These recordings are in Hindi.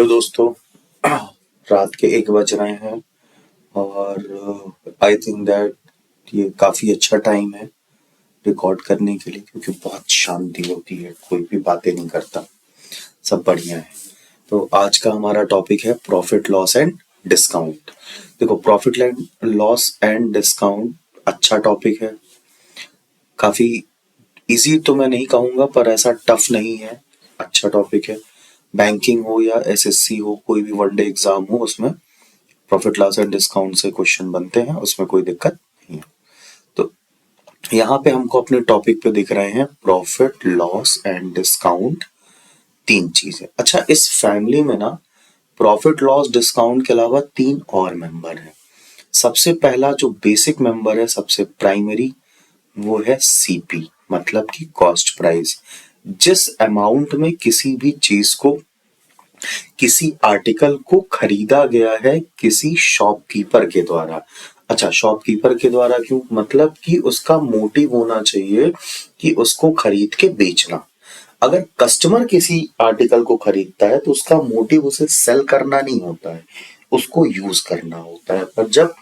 हेलो दोस्तों। रात के 1 बज रहे हैं और आई थिंक दैट ये काफ़ी अच्छा टाइम है रिकॉर्ड करने के लिए, क्योंकि बहुत शांति होती है, कोई भी बातें नहीं करता, सब बढ़िया है। तो आज का हमारा टॉपिक है प्रॉफिट लॉस एंड डिस्काउंट। देखो, प्रॉफिट लॉस एंड डिस्काउंट अच्छा टॉपिक है। काफ़ी इजी तो मैं नहीं कहूँगा, पर ऐसा टफ नहीं है, अच्छा टॉपिक है। बैंकिंग हो या एसएससी हो, कोई भी वनडे एग्जाम हो, उसमें प्रॉफिट लॉस एंड डिस्काउंट से क्वेश्चन बनते हैं, उसमें कोई दिक्कत नहीं है। तो यहाँ पे हमको अपने टॉपिक पे दिख रहे हैं प्रॉफिट लॉस एंड डिस्काउंट, 3 चीजें। अच्छा, इस फैमिली में ना प्रॉफिट लॉस डिस्काउंट के अलावा 3 और मेंबर हैं। सबसे पहला जो बेसिक मेंबर है, सबसे प्राइमरी, वो है सीपी, मतलब कि कॉस्ट प्राइस। जिस अमाउंट में किसी भी चीज को, किसी आर्टिकल को खरीदा गया है किसी शॉपकीपर के द्वारा। अच्छा, शॉपकीपर के द्वारा क्यों? मतलब कि उसका मोटिव होना चाहिए कि उसको खरीद के बेचना। अगर कस्टमर किसी आर्टिकल को खरीदता है तो उसका मोटिव उसे सेल करना नहीं होता है, उसको यूज करना होता है। पर जब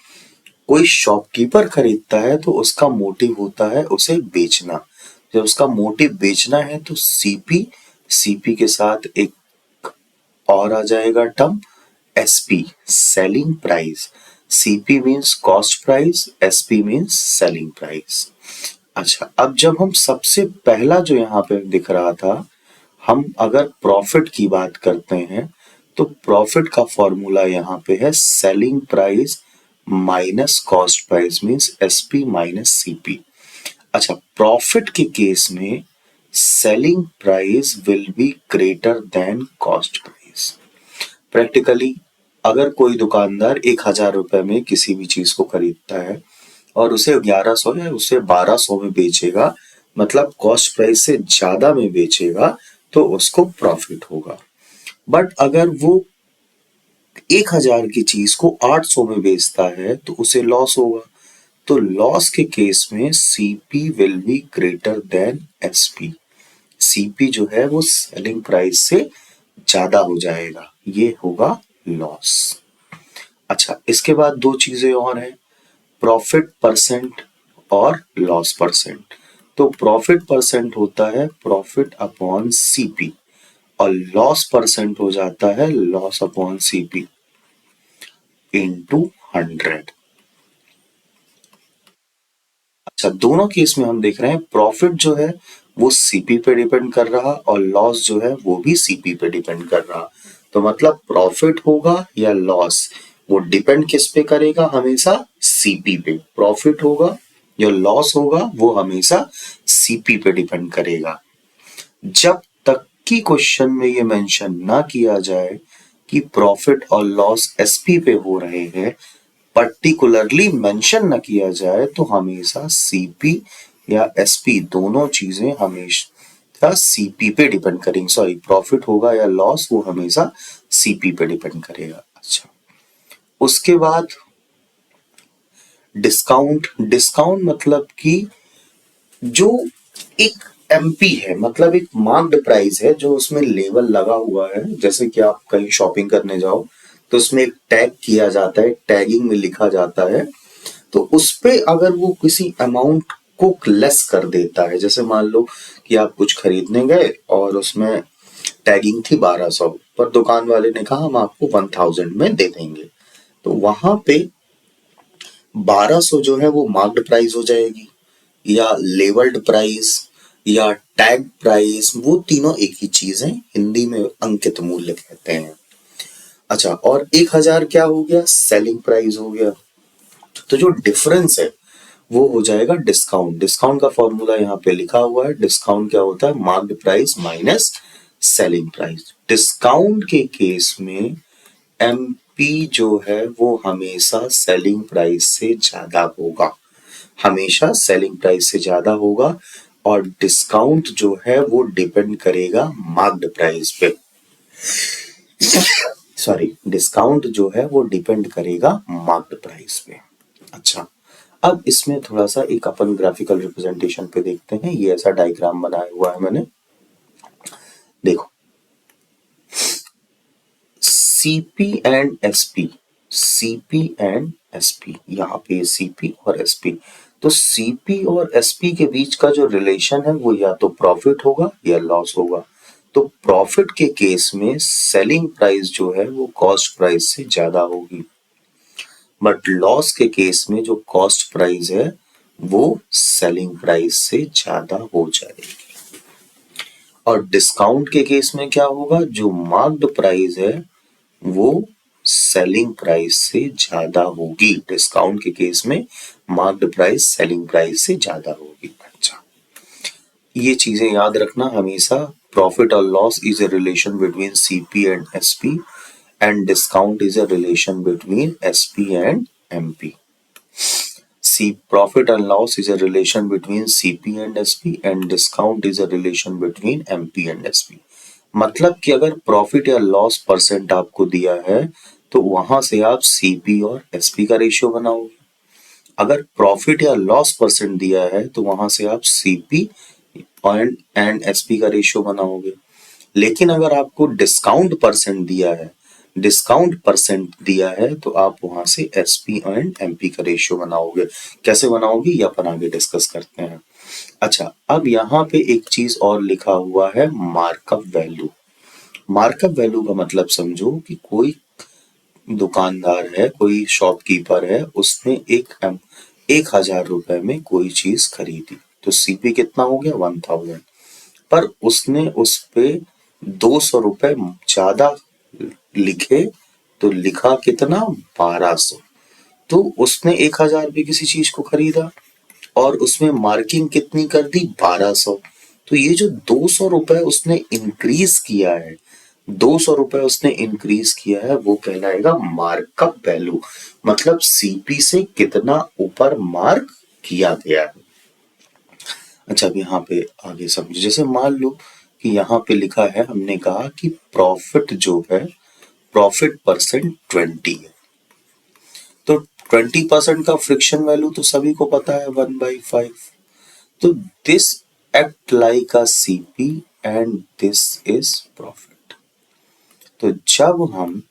कोई शॉपकीपर खरीदता है तो उसका मोटिव होता है उसे बेचना। जब उसका मोटिव बेचना है तो सीपी, सीपी के साथ एक और आ जाएगा term SP, selling price. CP means cost price, SP means selling price. अच्छा, अब जब हम सबसे पहला जो यहाँ पे दिख रहा था, हम अगर प्रॉफिट की बात करते हैं तो प्रॉफिट का फॉर्मूला यहाँ पे है selling price minus cost price, means SP minus CP. अच्छा, प्रॉफिट के केस में selling price will be greater than cost price. Practically अगर कोई दुकानदार 1,000 रुपए में किसी भी चीज को खरीदता है और उसे 1100 या उसे 1200 में बेचेगा, मतलब कॉस्ट प्राइस से ज्यादा में बेचेगा, तो उसको प्रॉफिट होगा। बट अगर वो 1,000 की चीज को 800 में बेचता है तो उसे लॉस होगा। तो लॉस के केस में CP will be greater than SP. CP जो है वो सेलिंग प्राइस से ज्यादा हो जाएगा, ये होगा लॉस। अच्छा, इसके बाद 2 चीजें और हैं, प्रॉफिट परसेंट और लॉस परसेंट। तो प्रॉफिट परसेंट होता है प्रॉफिट अपॉन सीपी और लॉस परसेंट हो जाता है लॉस अपॉन सीपी इनटू 100। अच्छा, दोनों केस में हम देख रहे हैं प्रॉफिट जो है वो सीपी पे डिपेंड कर रहा और लॉस जो है वो भी सीपी पे डिपेंड कर रहा। तो मतलब प्रॉफिट होगा या लॉस, वो डिपेंड किस पे करेगा? हमेशा सीपी पे। प्रॉफिट होगा या लॉस होगा, वो हमेशा सीपी पे डिपेंड करेगा। जब तक कि क्वेश्चन में ये मेंशन ना किया जाए कि प्रॉफिट और लॉस एसपी पे हो रहे हैं, पर्टिकुलरली मेंशन न किया जाए, तो हमेशा सीपी या एसपी दोनों चीजें हमेशा सीपी पे डिपेंड करेंगी। सॉरी, प्रॉफिट होगा या लॉस, वो हमेशा सीपी पे डिपेंड करेगा। अच्छा, उसके बाद डिस्काउंट। डिस्काउंट मतलब कि जो एक एमपी है, मतलब एक मार्क्ड प्राइस है, जो उसमें लेबल लगा हुआ है। जैसे कि आप कहीं शॉपिंग करने जाओ तो उसमें एक टैग किया जाता है, टैगिंग में लिखा जाता है। तो उस पे अगर वो किसी अमाउंट को लेस कर देता है, जैसे मान लो कि आप कुछ खरीदने गए और उसमें टैगिंग थी 1200, पर दुकान वाले ने कहा हम आपको 1000 में दे देंगे, तो वहां पे 1200 जो है वो मार्क्ड प्राइस हो जाएगी, या लेवल्ड प्राइस या टैग प्राइस, वो तीनों एक ही चीज है, हिंदी में अंकित मूल्य कहते हैं। अच्छा, और 1000 क्या हो गया? सेलिंग प्राइस हो गया। तो जो डिफरेंस है वो हो जाएगा डिस्काउंट। डिस्काउंट का फॉर्मूला यहाँ पे लिखा हुआ है। डिस्काउंट क्या होता है? Marked price minus selling price. Discount के केस में एमपी जो है वो हमेशा सेलिंग प्राइस से ज्यादा होगा, हमेशा सेलिंग प्राइस से ज्यादा होगा। और डिस्काउंट जो है वो डिपेंड करेगा मार्क्ड प्राइस पे। सॉरी, डिस्काउंट जो है वो डिपेंड करेगा मार्क्ड प्राइस पे। अच्छा, अब इसमें थोड़ा सा एक अपन ग्राफिकल रिप्रेजेंटेशन पे देखते हैं। ये ऐसा डायग्राम बनाया हुआ है मैंने, देखो। CP and SP, CP and SP, यहाँ पे सीपी और एसपी, तो सीपी और एसपी के बीच का जो रिलेशन है वो या तो प्रॉफिट होगा या लॉस होगा। तो प्रॉफिट के केस में सेलिंग प्राइस जो है वो कॉस्ट प्राइस से ज्यादा होगी, बट लॉस के केस में जो कॉस्ट प्राइस है वो सेलिंग प्राइस से ज्यादा हो जाएगी। और डिस्काउंट के केस में क्या होगा, जो मार्क्ड प्राइस है वो सेलिंग प्राइस से ज्यादा होगी। डिस्काउंट के केस में मार्क्ड प्राइस सेलिंग प्राइस से ज्यादा होगी। अच्छा, ये चीजें याद रखना हमेशा। प्रॉफिट और loss is a relation between CP and SP, and discount is a relation between SP and MP. Profit and loss is a relation between CP and SP, and discount is a relation between MP and SP. मतलब कि अगर प्रॉफिट या लॉस परसेंट आपको दिया है तो वहां से आप सीपी और एसपी का रेशियो बनाओगे। अगर प्रॉफिट या लॉस परसेंट दिया है तो वहां से आप सीपी एंड एसपी का रेशियो बनाओगे। लेकिन अगर आपको डिस्काउंट परसेंट दिया है तो आप वहां से एसपी एंड एमपी का रेशियो बनाओगे। कैसे बनाओगे ये अपन आगे डिस्कस करते हैं। अच्छा, अब यहाँ पे एक चीज और लिखा हुआ है, मार्कअप वैल्यू। मार्कअप वैल्यू का मतलब समझो कि कोई दुकानदार है, कोई शॉपकीपर है, उसने 1,000 रुपए में कोई चीज खरीदी, तो सीपी कितना हो गया 1000, पर उसने उस पे 200 रुपए ज्यादा लिखे, तो लिखा कितना 1200, तो उसने 1,000 पे किसी चीज को खरीदा और उसमें मार्किंग कितनी कर दी 1200, तो ये जो 200 रुपए उसने इंक्रीज किया है, 200 रुपए उसने इंक्रीज किया है, वो कहलाएगा मार्कअप वैल्यू। मतलब सीपी से कितना ऊपर मार्क किया गया है। अच्छा, अब यहाँ पे आगे समझो। जैसे मान लो कि यहाँ पे लिखा है, हमने कहा कि प्रॉफिट जो है, प्रॉफिट परसेंट 20 है, तो 20% का फ्रिक्शन वैल्यू तो सभी को पता है 1/5। तो this act like a CP and this is profit. तो जब हम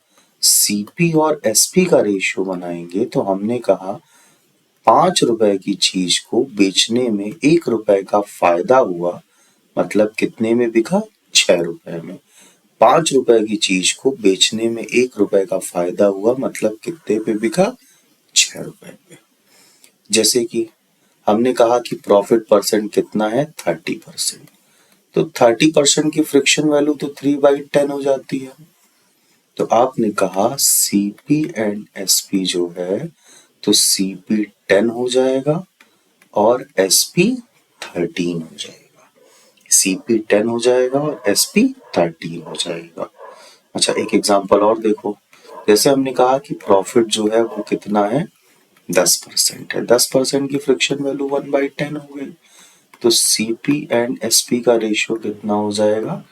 सीपी और एसपी का रेशियो बनाएंगे तो हमने कहा 5 रुपए की चीज को बेचने में 1 रुपए का फायदा हुआ, मतलब कितने में बिका 6 रुपए में। 5 रुपए की चीज को बेचने में 1 रुपए का फायदा हुआ, मतलब कितने पे बिका 6 रुपए पे। जैसे कि हमने कहा कि प्रॉफिट परसेंट कितना है 30%, तो 30% की फ्रिक्शन वैल्यू तो 3/10 हो जाती है। तो आपने कहा सीपी एंड एसपी जो है, तो सीपी 10 हो जाएगा और एसपी 13 हो जाएगा। सीपी 10 हो जाएगा और एसपी 13 हो जाएगा। अच्छा, एक एग्जांपल और देखो। जैसे हमने कहा कि प्रॉफिट जो है वो कितना है 10% है, 10% की फ्रिक्शन वैल्यू 1/10 हो गई, तो सीपी एंड एसपी का रेशियो कितना हो जाएगा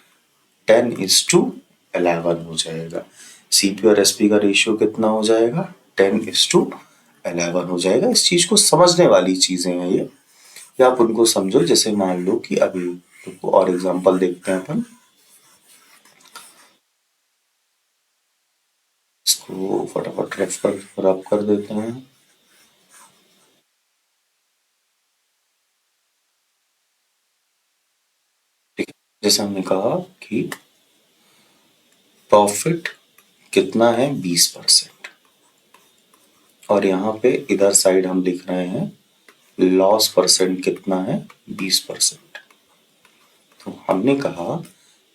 10:11 हो जाएगा। सीपी और एसपी का रेशियो कितना हो जाएगा 10:11 हो जाएगा। इस चीज को समझने वाली चीजें हैं ये, या आप उनको समझो। जैसे मान लो कि अभी और एग्जांपल देखते हैं अपन, इसको फटाफट रफ कर देते हैं। ठीक है, जैसे हमने कहा कि प्रॉफिट कितना है 20%, और यहाँ पे इधर साइड हम लिख रहे हैं लॉस परसेंट कितना है 20%। तो हमने कहा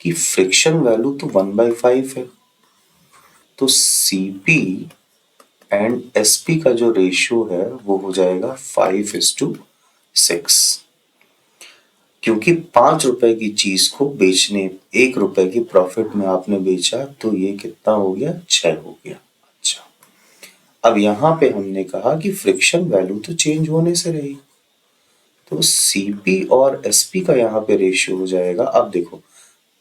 कि फ्रिक्शन वैल्यू तो 1/5 है, तो सीपी एंड एसपी का जो रेशियो है वो हो जाएगा 5:6। क्योंकि 5 रुपए की चीज को बेचने 1 रुपए की प्रॉफिट में आपने बेचा, तो ये कितना हो गया 6 हो गया। अच्छा, अब यहाँ पे हमने कहा कि फ्रिक्शन वैल्यू तो चेंज होने से रही, तो सीपी और एसपी का यहाँ पे रेशियो हो जाएगा। अब देखो,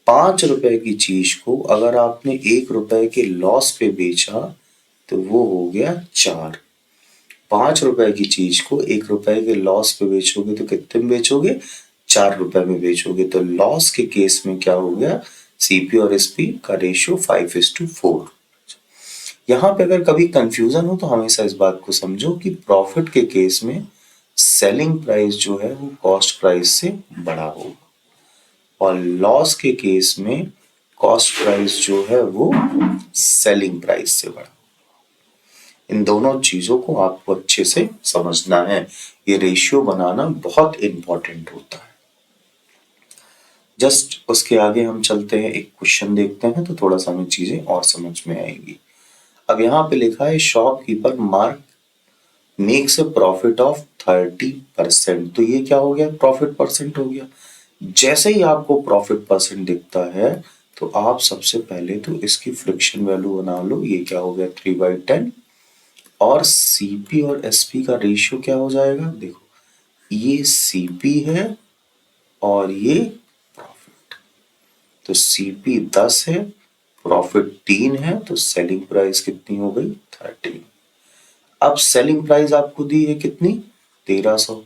5 रुपए की चीज को अगर आपने 1 रुपए के लॉस पे बेचा तो वो हो गया 4। 5 रुपए की चीज को 1 रुपए के लॉस पे बेचोगे तो कितने में बेचोगे 4 रुपए में बेचोगे। तो लॉस के केस में क्या हो गया, सीपी और एसपी का रेशियो 5:4। यहां पे अगर कभी कंफ्यूजन हो तो हमेशा इस बात को समझो कि प्रॉफिट के केस में सेलिंग प्राइस जो है वो कॉस्ट प्राइस से बड़ा होगा और लॉस के केस में कॉस्ट प्राइस जो है वो सेलिंग प्राइस से बड़ा। इन दोनों चीजों को आपको अच्छे से समझना है। ये रेशियो बनाना बहुत इंपॉर्टेंट होता है। जस्ट उसके आगे हम चलते हैं, एक क्वेश्चन देखते हैं तो थोड़ा सा हमें चीजें और समझ में आएंगी। अब यहाँ पे लिखा है shopkeeper mark makes a profit of 30%। तो ये क्या हो गया? प्रॉफिट परसेंट हो गया। जैसे ही आपको प्रॉफिट परसेंट दिखता है तो आप सबसे पहले तो इसकी फ्रिक्शन वैल्यू बना लो। ये क्या हो गया? 3/10। और सीपी और एसपी का रेशियो क्या हो जाएगा? देखो, ये सीपी है और ये प्रॉफिट। तो सीपी 10 है, प्रॉफिट 3 है, तो सेलिंग प्राइस कितनी हो गई? 13। अब सेलिंग प्राइस आपको दी है कितनी? 1300।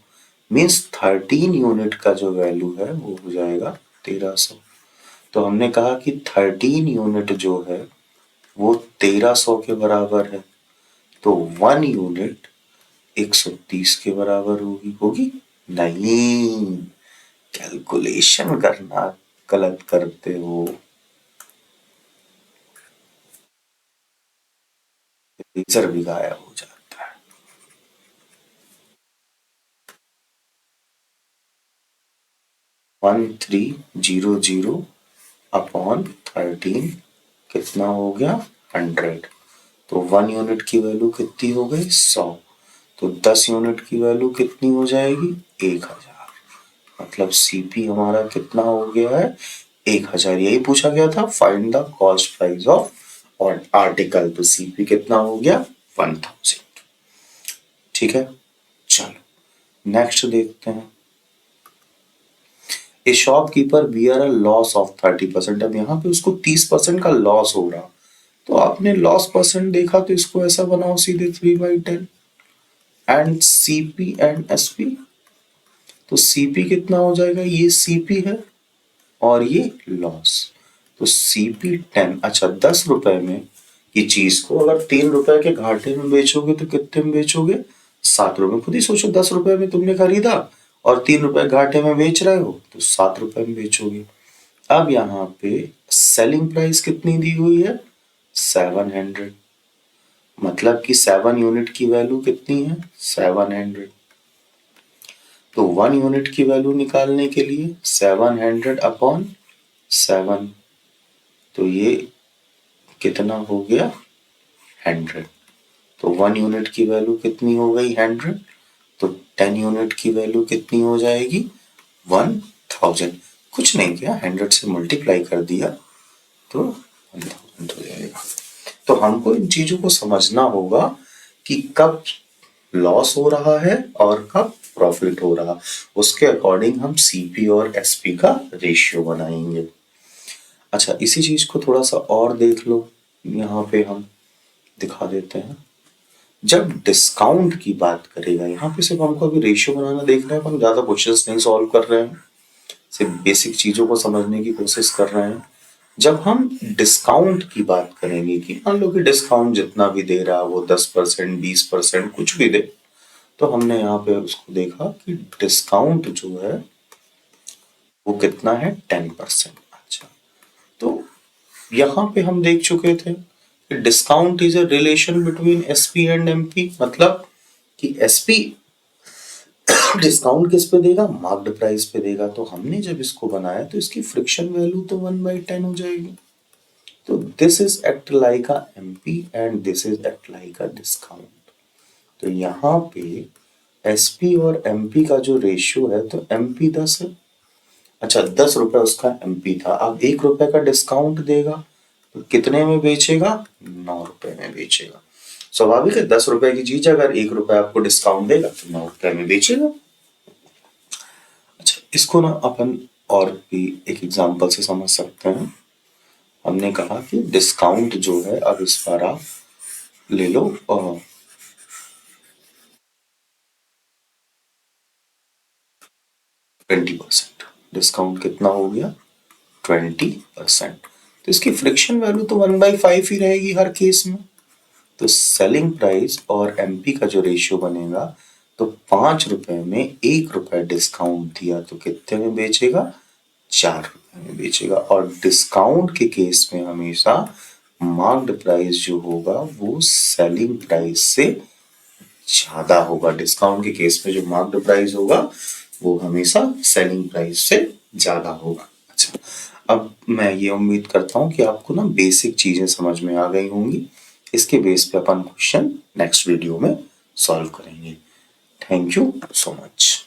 मीन्स 13 यूनिट का जो वैल्यू है वो हो जाएगा 1300। तो हमने कहा कि 13 यूनिट जो है वो 1300 के बराबर है। तो 1 यूनिट 130 के बराबर होगी नहीं। कैलकुलेशन करना गलत करते हो। लेजर भी गायब हो जाता है। 1300 अपॉन 13 कितना हो गया? 100। तो 1 यूनिट की वैल्यू कितनी हो गई? 100। तो 10 यूनिट की वैल्यू कितनी हो जाएगी? 1000। मतलब सीपी हमारा कितना हो गया है? 1000। यही पूछा गया था, find the cost price of और आर्टिकल। तो सीपी कितना हो गया? 1000। ठीक है, चलो नेक्स्ट देखते हैं। ए shopkeeper bear a loss of 30%। अब यहाँ पे उसको 30% का लॉस हो रहा। तो आपने लॉस परसेंट देखा तो इसको ऐसा बनाओ सीधे 3/10 एंड सीपी एंड एसपी। तो सीपी कितना हो जाएगा? ये सीपी है और ये लॉस। तो सीपी 10। अच्छा, 10 रुपए में ये चीज को अगर 3 रुपए के घाटे में बेचोगे तो कितने में बेचोगे? 7 रुपए। खुद ही सोचो, 10 रुपए में तुमने खरीदा और 3 रुपए घाटे में बेच रहे हो तो 7 रुपए में बेचोगे। अब यहाँ पे सेलिंग प्राइस कितनी दी हुई है? 700। मतलब कि 7 यूनिट की वैल्यू कितनी है? 700। तो 1 यूनिट की वैल्यू निकालने के लिए 700 अपॉन 7। तो ये कितना हो गया? 100। तो 1 यूनिट की वैल्यू कितनी हो गई? 100। तो 10 यूनिट की वैल्यू कितनी हो जाएगी? 1000। कुछ नहीं किया, 100 से मल्टीप्लाई कर दिया तो 1000 हो जाएगा। तो हमको इन चीजों को समझना होगा कि कब लॉस हो रहा है और कब प्रॉफिट हो रहा। उसके अकॉर्डिंग हम सीपी और एसपी का रेशियो बनाएंगे। अच्छा, इसी चीज को थोड़ा सा और देख लो। यहाँ पे हम दिखा देते हैं। जब डिस्काउंट की बात करेगा, यहाँ पे सिर्फ हमको अभी रेशियो बनाना देखना है, हम ज्यादा क्वेश्चंस नहीं सॉल्व कर रहे हैं, सिर्फ बेसिक चीजों को समझने की कोशिश कर रहे हैं। जब हम डिस्काउंट की बात करेंगे कि मान लो कि डिस्काउंट जितना भी दे रहा है वो 10%, 20%, कुछ भी दे, तो हमने यहाँ पे उसको देखा कि डिस्काउंट जो है वो कितना है? 10%। अच्छा, तो यहाँ पे हम देख चुके थे कि discount is a relation between SP and MP. मतलब कि एसपी डिस्काउंट किस पे देगा? मार्क्ड प्राइस पे देगा। तो हमने जब इसको बनाया तो इसकी फ्रिक्शन वैल्यू तो 1/10 हो जाएगी। तो this is act like a MP and this is act like a discount. तो यहाँ पे एसपी और एमपी का जो रेशियो है, तो एमपी 10 है। अच्छा, 10 रुपए उसका एमपी था। अब 1 रुपए का डिस्काउंट देगा तो कितने में बेचेगा? 9 रुपए में बेचेगा। स्वाभाविक है, 10 रुपए की चीज अगर 1 रुपए आपको डिस्काउंट देगा तो 9 रुपए में बेचेगा। अच्छा, इसको ना अपन और भी एक एग्जांपल से समझ सकते हैं। हमने कहा कि डिस्काउंट जो है, अब इस बार आप ले लो 20%। डिस्काउंट कितना हो गया? 20%। तो इसकी फ्रिक्शन वैल्यू तो 1/5 ही रहेगी हर केस में। तो सेलिंग प्राइस और एमपी का जो रेशियो बनेगा, तो 5 रुपए में 1 रुपए डिस्काउंट दिया तो कितने में बेचेगा? 4 रुपए में बेचेगा। और डिस्काउंट के केस में हमेशा मार्क्ड प्राइस जो होगा वो सेलिंग प्राइस से ज्यादा होगा। डिस्काउंट के केस में जो मार्क्ड प्राइस होगा वो हमेशा सेलिंग प्राइस से ज्यादा होगा। अच्छा, अब मैं ये उम्मीद करता हूँ कि आपको ना बेसिक चीजें समझ में आ गई होंगी। इसके बेस पे अपन क्वेश्चन नेक्स्ट वीडियो में सॉल्व करेंगे। Thank you so much.